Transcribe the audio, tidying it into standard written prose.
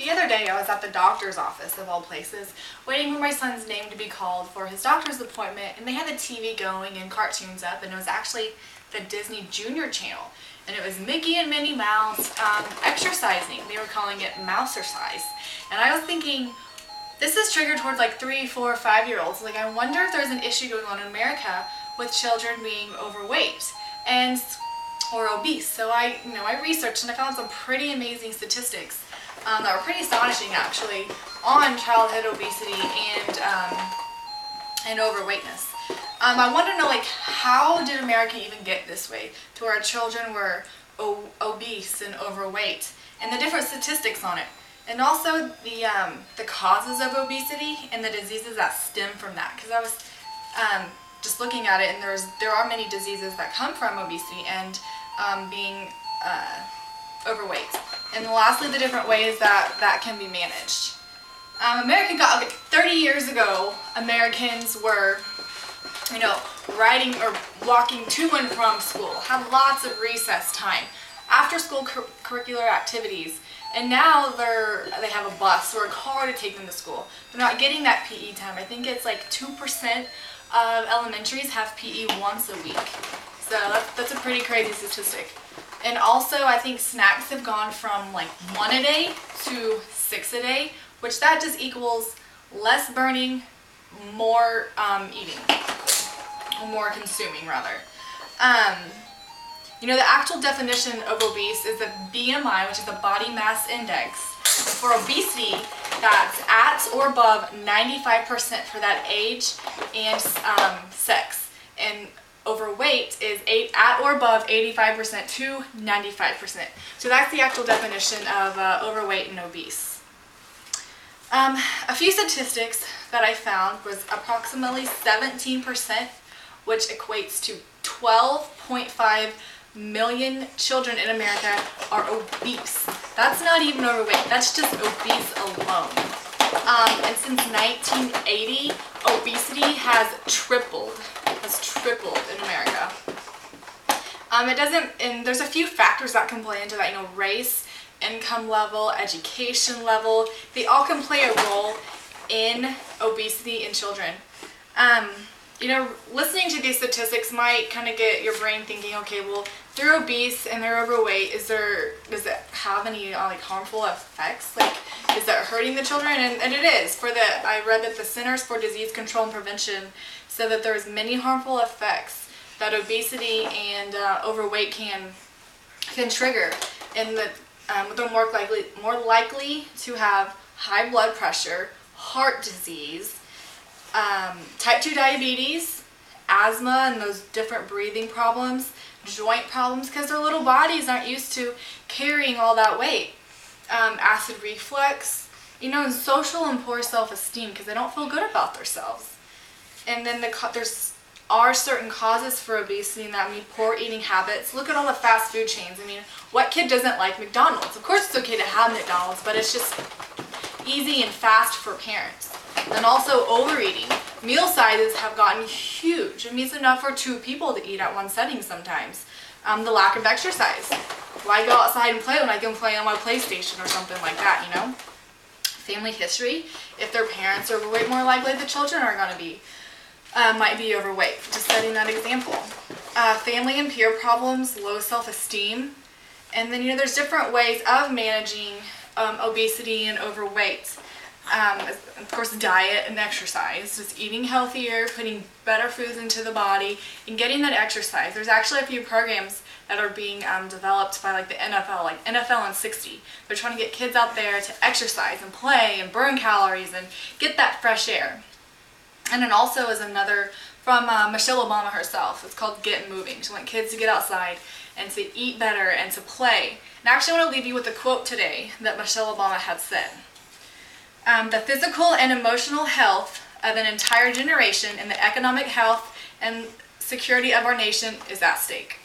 The other day I was at the doctor's office, of all places, waiting for my son's name to be called for his doctor's appointment, and they had the TV going and cartoons up, and it was actually the Disney Junior channel. And it was Mickey and Minnie Mouse exercising. They were calling it Mousercise. And I was thinking, this is triggered towards like 3, 4, 5-year-olds. Like, I wonder if there's an issue going on in America with children being overweight or obese. So I researched and I found some pretty amazing statistics that were pretty astonishing actually on childhood obesity and overweightness. I want to know, like, how did America even get this way to where our children were obese and overweight, and the different statistics on it, and also the causes of obesity and the diseases that stem from that. Because I was just looking at it, and there are many diseases that come from obesity and being overweight, and lastly, the different ways that can be managed. America got, like, 30 years ago, Americans were, riding or walking to and from school, had lots of recess time, after school curricular activities, and now they have a bus or a car to take them to school. They're not getting that PE time. I think it's like 2% of elementaries have PE once a week. So that's a pretty crazy statistic. And also, I think snacks have gone from like 1 a day to 6 a day, which that just equals less burning, more eating, or more consuming rather. The actual definition of obese is the BMI, which is the body mass index. For obesity, that's at or above 95% for that age and sex. And overweight is at or above 85% to 95%. So that's the actual definition of overweight and obese. A few statistics that I found was approximately 17%, which equates to 12.5 million children in America are obese. That's not even overweight, that's just obese alone. And since 1980, obesity has tripled in America. And there's a few factors that can play into that, race, income level, education level. They all can play a role in obesity in children. Listening to these statistics might kind of get your brain thinking, okay, well, they're obese and they're overweight. Does it have any harmful effects? Like, is that hurting the children? And it is. I read that the Centers for Disease Control and Prevention said that there's many harmful effects that obesity and overweight can trigger, and that they're more likely to have high blood pressure, heart disease, type 2 diabetes, asthma, and those different breathing problems, joint problems, because their little bodies aren't used to carrying all that weight, acid reflux, and social and poor self-esteem because they don't feel good about themselves. And then there's certain causes for obesity, and that mean poor eating habits. Look at all the fast food chains. What kid doesn't like McDonald's? Of course it's okay to have McDonald's, but it's just easy and fast for parents. And also overeating. Meal sizes have gotten huge. It's enough for 2 people to eat at one setting sometimes. The lack of exercise. Why go outside and play when I can play on my PlayStation or something like that, Family history. If their parents are overweight, more likely the children are going to be, might be overweight. Just setting that example. Family and peer problems, low self-esteem. And then, there's different ways of managing obesity and overweight. Of course, diet and exercise, just eating healthier, putting better foods into the body, and getting that exercise. There's actually a few programs that are being developed by the NFL, like NFL in 60. They're trying to get kids out there to exercise and play and burn calories and get that fresh air. And then also is another from Michelle Obama herself. It's called Get Moving. She wants kids to get outside and to eat better and to play. And I actually want to leave you with a quote today that Michelle Obama had said. The physical and emotional health of an entire generation and the economic health and security of our nation is at stake.